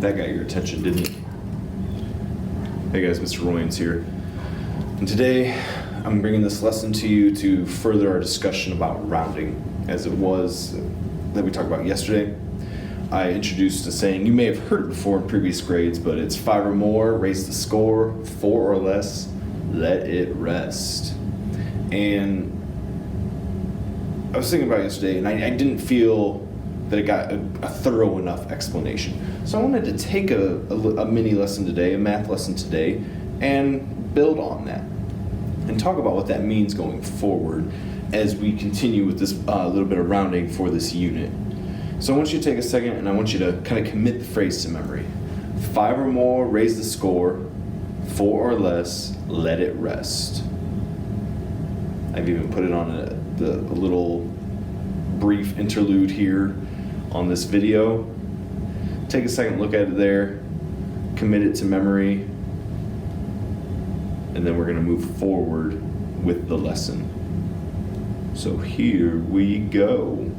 That got your attention, didn't it? Hey guys, Mr. Royans here. And today, I'm bringing this lesson to you to further our discussion about rounding, as it was that we talked about yesterday. I introduced a saying, you may have heard it before in previous grades, but it's 5 or more, raise the score, 4 or less, let it rest. And I was thinking about it yesterday, and I didn't feel that it got a thorough enough explanation. So I wanted to take a mini lesson today, a math lesson today, and build on that and talk about what that means going forward as we continue with this little bit of rounding for this unit. So I want you to take a second and I want you to kind of commit the phrase to memory. 5 or more, raise the score. 4 or less, let it rest. I've even put it on a little brief interlude here on this video. Take a second, look at it there, commit it to memory, and then we're going to move forward with the lesson. So here we go.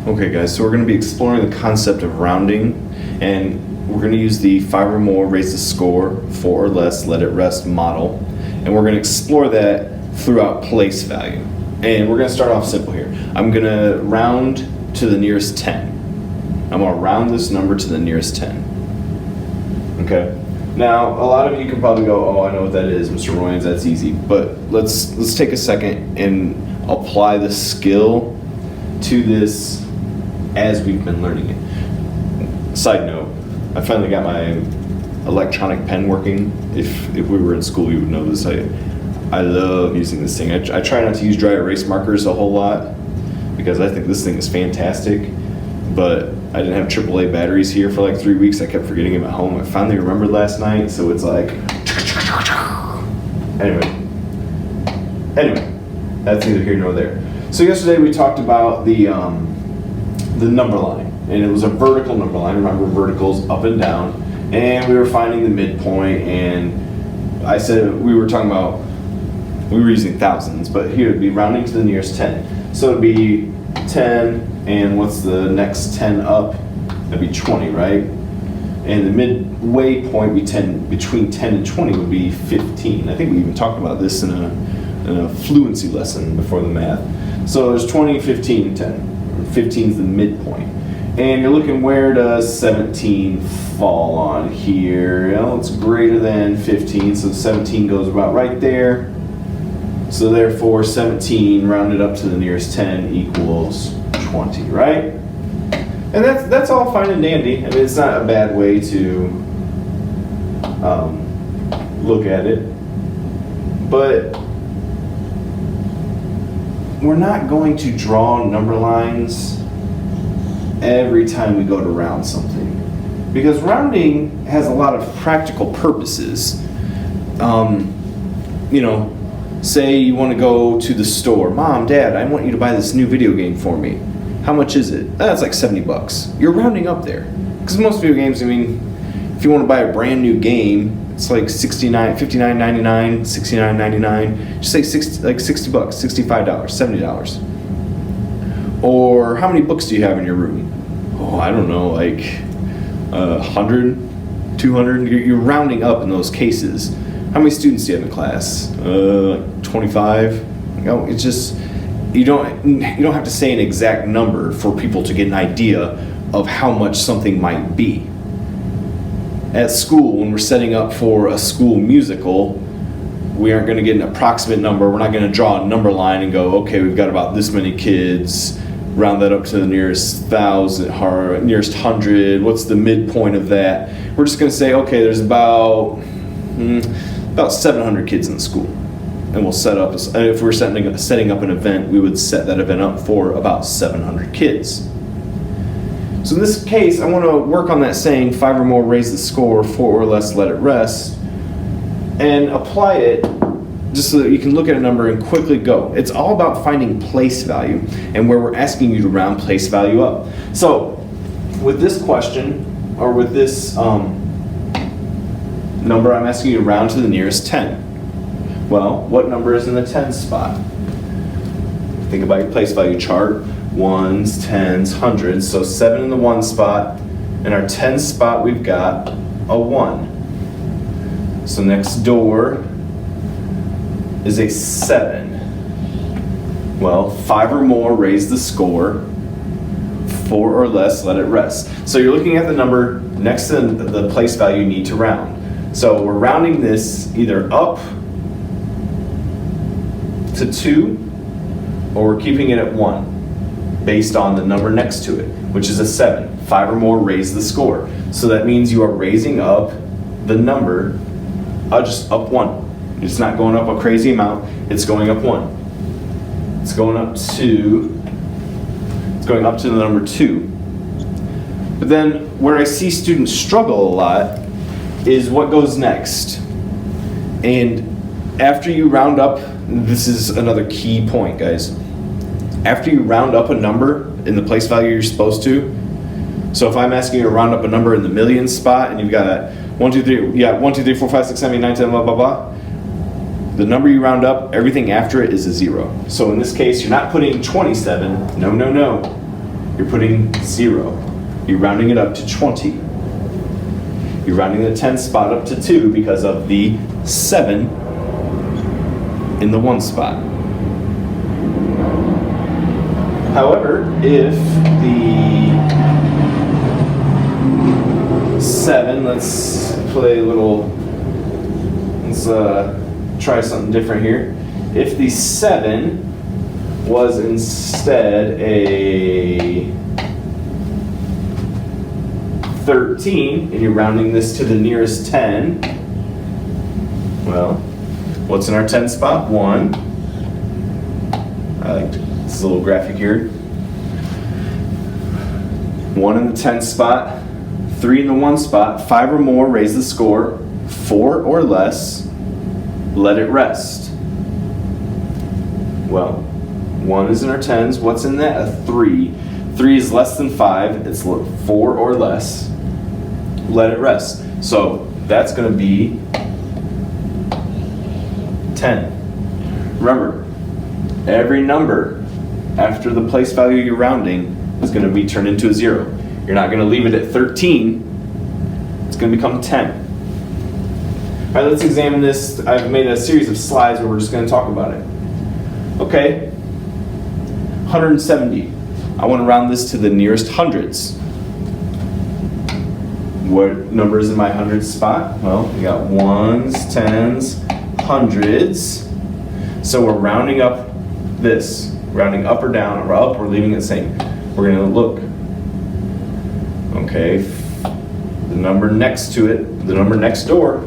Okay guys, so we're going to be exploring the concept of rounding, and we're going to use the 5 or more, raise the score, 4 or less, let it rest model, and we're going to explore that throughout place value. And we're going to start off simple here. I'm going to round to the nearest 10. I'm going to round this number to the nearest 10. Okay? Now, a lot of you can probably go, oh, I know what that is, Mr. Royans, that's easy. But let's take a second and apply the skill to this as we've been learning it. Side note, I finally got my electronic pen working. If we were in school, you would know this. I love using this thing. I try not to use dry erase markers a whole lot because I think this thing is fantastic, but I didn't have AAA batteries here for like 3 weeks. I kept forgetting them at home. I finally remembered last night, so it's like, anyway, that's neither here nor there. So yesterday we talked about the number line, and it was a vertical number line. Remember, verticals up and down, and we were finding the midpoint, and I said we were using thousands, but here it'd be rounding to the nearest 10. So it'd be 10, and what's the next 10 up? That'd be 20, right? And the midway point between 10 and 20 would be 15. I think we even talked about this in a fluency lesson before the math. So there's 20, 15, 10. 15 is the midpoint. And you're looking, where does 17 fall on here? Well, it's greater than 15, so 17 goes about right there. So therefore, 17 rounded up to the nearest 10 equals 20, right? And that's all fine and dandy. I mean, it's not a bad way to look at it. But we're not going to draw number lines every time we go to round something, because rounding has a lot of practical purposes. Say you want to go to the store. Mom, Dad, I want you to buy this new video game for me. How much is it? It's like $70. You're rounding up there, because most video games, I mean, if you want to buy a brand new game, it's like $59.99, $69.99. Just say $60, $65, $70. Or how many books do you have in your room? Oh, I don't know, like 100, 200. You're rounding up in those cases. How many students do you have in class? 25. It's just, you don't have to say an exact number for people to get an idea of how much something might be. At school, when we're setting up for a school musical, we aren't going to get an approximate number. We're not going to draw a number line and go, okay, we've got about this many kids, round that up to the nearest 1,000, nearest 100. What's the midpoint of that? We're just going to say, okay, there's about 700 kids in the school. And we'll set up, if we're setting up an event, we would set that event up for about 700 kids. So in this case, I want to work on that saying, 5 or more, raise the score, 4 or less, let it rest, and apply it just so that you can look at a number and quickly go. It's all about finding place value, and where we're asking you to round place value up. So with this question, or with this number, I'm asking you to round to the nearest 10. Well, what number is in the tens spot? Think about your place value chart. Ones, tens, hundreds. So 7 in the one spot. In our tens spot, we've got a 1. So next door is a 7. Well, 5 or more, raise the score. 4 or less, let it rest. So you're looking at the number next to the place value you need to round. So we're rounding this either up to 2 or we're keeping it at 1 based on the number next to it, which is a 7. 5 or more, raise the score. So that means you are raising up the number just up 1. It's not going up a crazy amount, it's going up 1. It's going up to the number 2. But then where I see students struggle a lot is what goes next. And after you round up, this is another key point, guys. After you round up a number in the place value you're supposed to, so if I'm asking you to round up a number in the millions spot and you've got 1, 2, 3, 4, 5, 6, 7, 8, 9, 10, blah, blah, blah, the number you round up, everything after it is a 0. So in this case, you're not putting 27. No, no, no. You're putting 0. You're rounding it up to 20. You're rounding the 10 spot up to 2 because of the 7 in the 1 spot. However, if the 7, let's try something different here. If the 7 was instead a 13, and you're rounding this to the nearest 10, well, what's in our 10 spot? 1. I like this little graphic here. 1 in the 10 spot, 3 in the 1 spot, 5 or more, raise the score, 4 or less, let it rest. Well, 1 is in our tens. What's in that? A 3. 3 is less than 5. It's 4 or less. Let it rest. So that's going to be 10. Remember, every number after the place value you're rounding is going to be turned into a 0. You're not going to leave it at 13. It's going to become 10. All right, let's examine this. I've made a series of slides where we're just going to talk about it. Okay, 170. I want to round this to the nearest hundreds. What number is in my hundreds spot? Well, we got ones, tens, hundreds. So we're rounding up this. Rounding up or down, or up, we're leaving it the same. We're going to look. Okay, the number next to it, the number next door,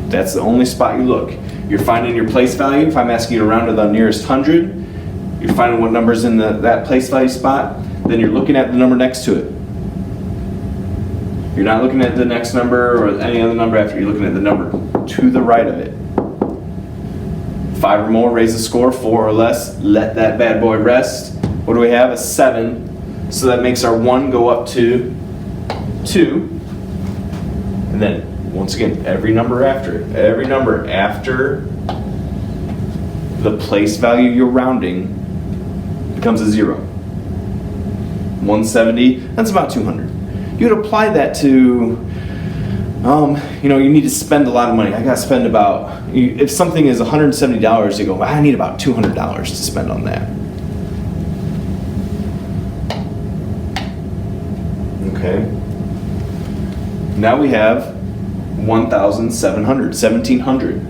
that's the only spot you look. You're finding your place value. If I'm asking you to round to the nearest 100, you're finding what number's in that place value spot, then you're looking at the number next to it. You're not looking at the next number or any other number after. You're looking at the number to the right of it. 5 or more, raise the score. 4 or less, let that bad boy rest. What do we have? A 7. So that makes our 1 go up to 2. And then, once again, every number after it. Every number after the place value you're rounding becomes a 0. 170, that's about 200. You would apply that to, you need to spend a lot of money. I got to spend about, if something is $170, you go, I need about $200 to spend on that. Okay. Now we have 1,700, 1,700.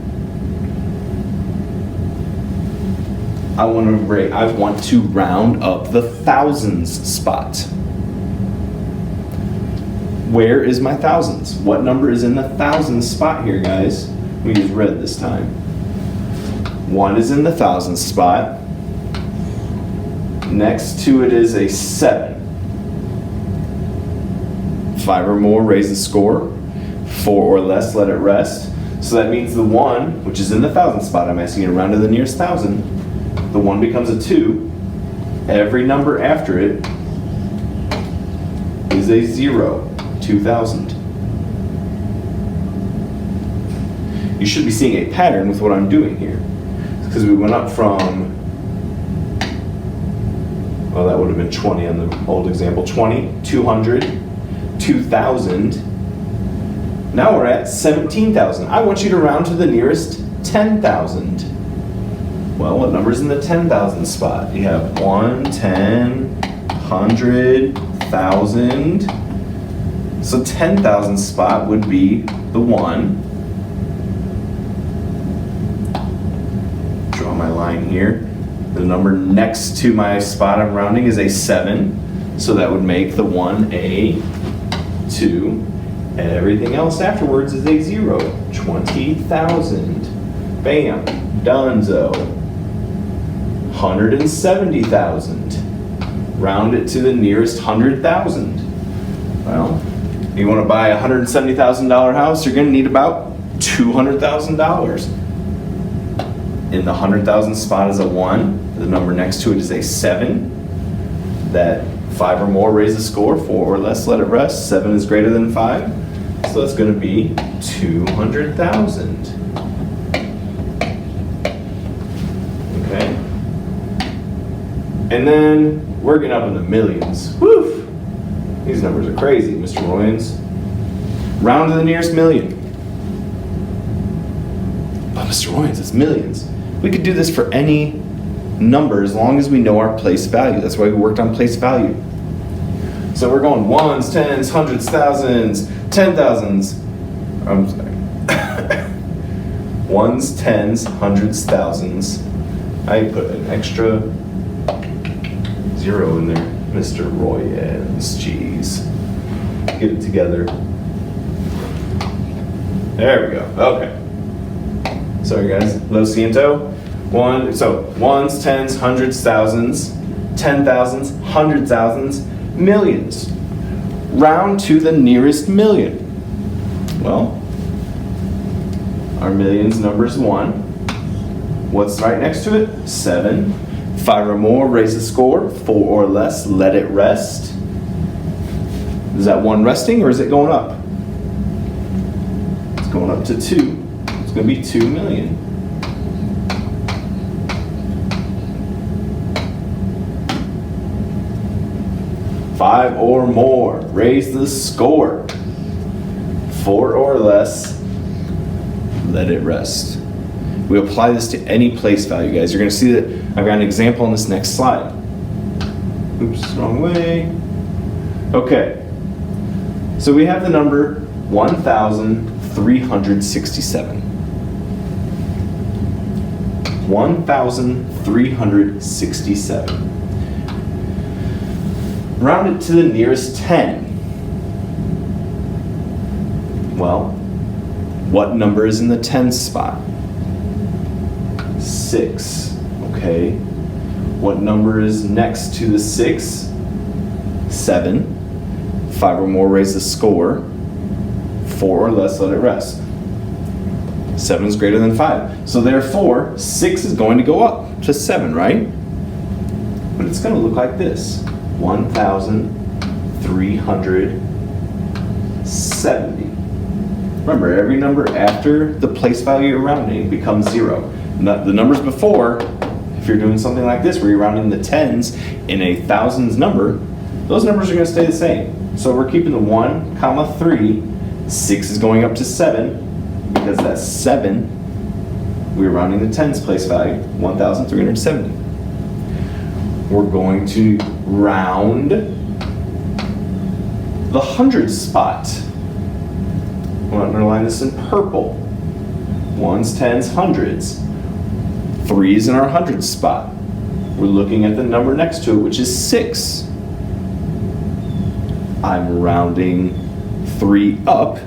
I want to round up the thousands spot. Where is my thousands? What number is in the thousands spot here, guys? We use red this time. 1 is in the thousands spot. Next to it is a 7. 5 or more, raise the score. 4 or less, let it rest. So that means the 1, which is in the thousand spot, I'm asking you to round to the nearest 1,000. The 1 becomes a 2. Every number after it is a 0. 2,000. you should be seeing a pattern with what I'm doing here. Because we went up from, well, that would have been 20 on the old example, 20, 200, 2,000. Now we're at 17,000. I want you to round to the nearest 10,000. Well, what number's in the 10,000 spot? You have 1, 10, 100, 1,000. So 10,000 spot would be the 1. Draw my line here. The number next to my spot I'm rounding is a 7. So that would make the 1 a 2. And everything else afterwards is a 0. 20,000. Bam. Donezo. 170,000. Round it to the nearest 100,000. Well, you want to buy a $170,000 house, you're going to need about $200,000. In the 100,000 spot is a 1. The number next to it is a 7. That 5 or more raise the score, 4 or less let it rest. 7 is greater than 5. So that's going to be 200,000. Okay. And then we're getting up in the millions. Woo! These numbers are crazy, Mr. Royans. Round to the nearest million. But Mr. Royans, it's millions. We could do this for any number as long as we know our place value. That's why we worked on place value. So we're going ones, tens, hundreds, thousands, 10,000s. I'm sorry. Ones, tens, hundreds, thousands. I put an extra 0 in there. Mr. Royans, jeez. Get it together. There we go. Okay. Sorry guys. Lo siento. So ones, tens, hundreds, thousands, 10,000s, 100,000s, millions. Round to the nearest million. Well, our millions number is 1. What's right next to it? 7. 5 or more, raise the score. 4 or less, let it rest. Is that 1 resting or is it going up? It's going up to 2. It's going to be 2 million. Five or more, raise the score. 4 or less, let it rest. We apply this to any place value, guys. You're going to see that I've got an example on this next slide. Oops, wrong way. Okay. So we have the number 1,367. 1,367. Round it to the nearest 10. Well, what number is in the tens spot? 6. Okay. What number is next to the 6? 7. 5 or more, raise the score. 4 or less, let it rest. 7 is greater than 5. So therefore, 6 is going to go up to 7, right? But it's going to look like this. 1,370. Remember, every number after the place value you're rounding becomes 0. The numbers before, if you're doing something like this where you're rounding the tens in a thousands number, those numbers are going to stay the same. So we're keeping the 1, 3. 6 is going up to 7 because that's 7. We're rounding the tens place value, 1,370. We're going to round the hundreds spot. I'm going to underline this in purple. Ones, tens, hundreds. 3's in our hundreds spot. We're looking at the number next to it, which is 6. I'm rounding 3 up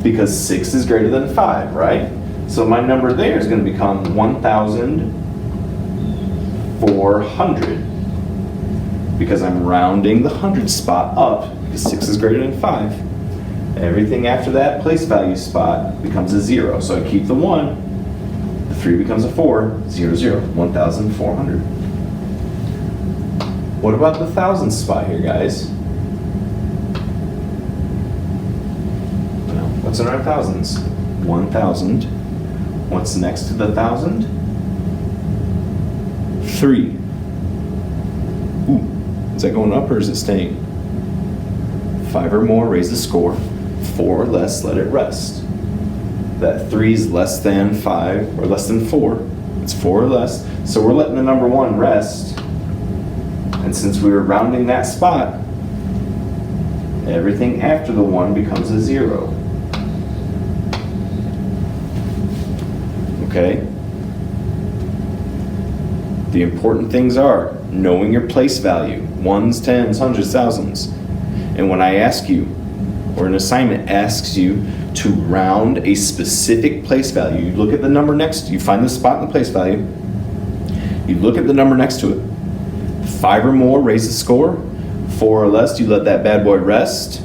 because 6 is greater than 5, right? So my number there is going to become 1,400 because I'm rounding the hundreds spot up because 6 is greater than 5. Everything after that place value spot becomes a 0. So I keep the 1, the 3 becomes a 4, 0, 0, 1,400. What about the thousands spot here, guys? Well, what's in our thousands? 1,000. What's next to the 1,000? 3. Ooh, is that going up or is it staying? 5 or more, raise the score. 4 or less, let it rest. That 3 is less than 5 or less than 4. It's 4 or less. So we're letting the number 1 rest. And since we were rounding that spot, everything after the 1 becomes a 0. Okay? The important things are knowing your place value, ones, tens, hundreds, thousands. And when I ask you, or an assignment asks you to round a specific place value, you look at the number next, you find the spot in the place value, you look at the number next to it. 5 or more, raise the score. 4 or less, you let that bad boy rest.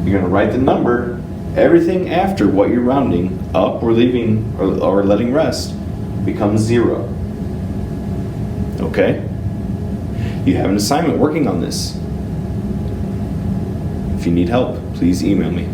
You're gonna write the number. Everything after what you're rounding up or leaving or letting rest becomes 0. Okay? You have an assignment working on this. If you need help, please email me.